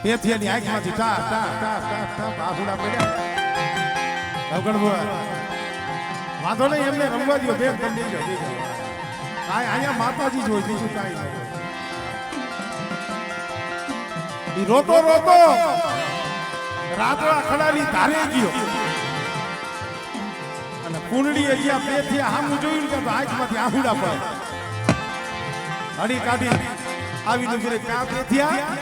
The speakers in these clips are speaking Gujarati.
પેથિયાની આંખમાંથી ટા ટા ટા ટા ટા બાહુડા પડ્યા અવગણ વાંધો નહીં એમને રમવા દો બેન તમને કાંઈ અહીંયા માતાજી જોઈ બીજું કાંઈ નહીં રોતો રોતો રાતડા ખડાની ધારે ગયો અને કુંડળી જ્યાં પેથી આમ જોયું કે આંખમાંથી આહુડા પડે હડી કાઢી આવીને ઘરે ક્યાં પેથિયા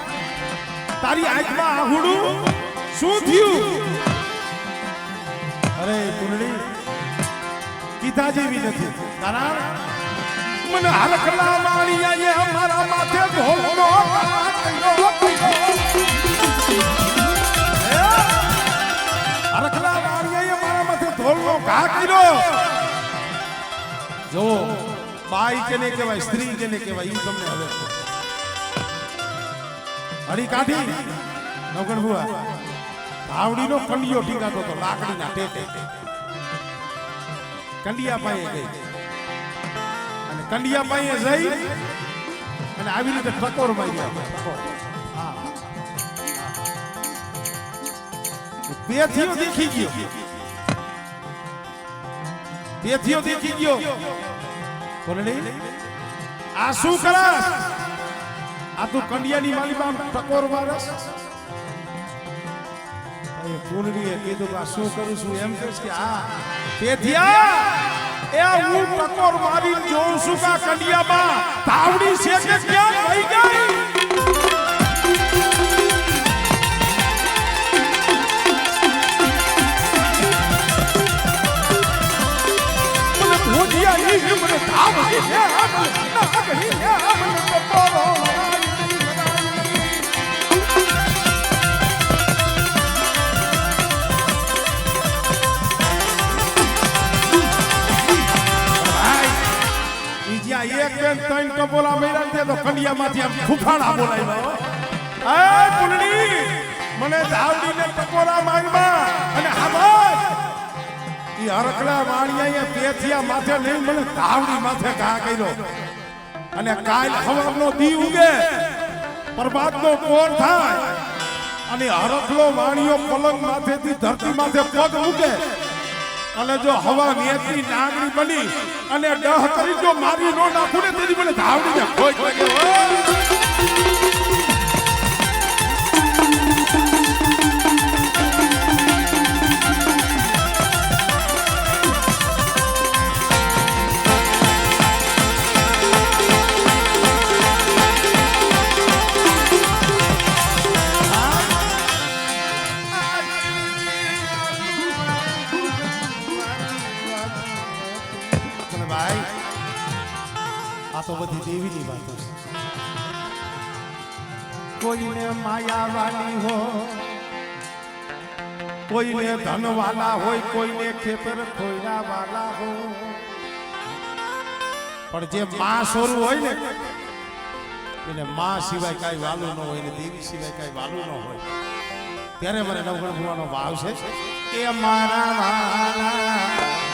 તારી આંખમાં આહુડું શું થયું અરે કુંડળી કીધા જેવી નથી તારા મને હરખલા માણીએ અમારા માથે ઢોલનો હરખલા માણીએ મારા માથે ઢોલનો ઘા કર્યો જો બાઈ કેને કહેવાય સ્ત્રી કેને કહેવાય ઈ તમને હવે હરી કાઢી નવગણ ભુવા ભાવડીનો કંડિયો ટીકાતો તો લાકડીના ટેટે કંડિયા પાયે ગઈ અને કંડિયા પાયે જઈ અને આવી રીતે ટકોર માર્યા હા પેથિયો દેખી ગયો કોલડી આ શું કરસ આ તું કંડિયાની માલીમાં ટકોર મારસ એ કોલડીએ કીધું કે આ શું કરું છું એમ કહીશ કે આ પેથિયા એ હું ટકોર મારી જોઉં છું કે કંડિયામાં તાવડી છે કે ક્યાં વહી ગઈ મને ભોજિયા ઈ મને તાવડી છે ના કહી મને ટકોરો એક બેન ત્રણ કપોલા મેળા દે તો કંડિયામાંથી આમ ફૂફાડા બોલાવ્યા એ કુલડી મને ધાવડીને ટકોરા મારવા અને હાબા ઈ હરકડા વાણિયાએ પેથિયા માથે લઈ મને ધાવડી માથે ઘા કર્યો અને કાલ હવારનો દી ઉગે પ્રભાતનો કોર થાય અને હરકલો વાણિયો પલંગ માથેથી ધરતી માથે પગ મૂકે અને જો હવા નેત્રી નાગરી બની અને ડહ કરી જો મારી નો નાખું ને તેની મને ધાવડીને ખોઈ લાગે તો બધી દેવીની વાતો છે કોઈને માયા વાલી હો કોઈને ધન વાલા હોય કોઈને ખેતર ખોયરા વાલા હો પણ જે માં સ્વરૂપ હોય ને એને માં સિવાય કાંઈ વાલું ન હોય ને દેવી સિવાય કાંઈ વાલું ન હોય ત્યારે મને નવગણ ભુવાનો ભાવ છે કે મારા વાલા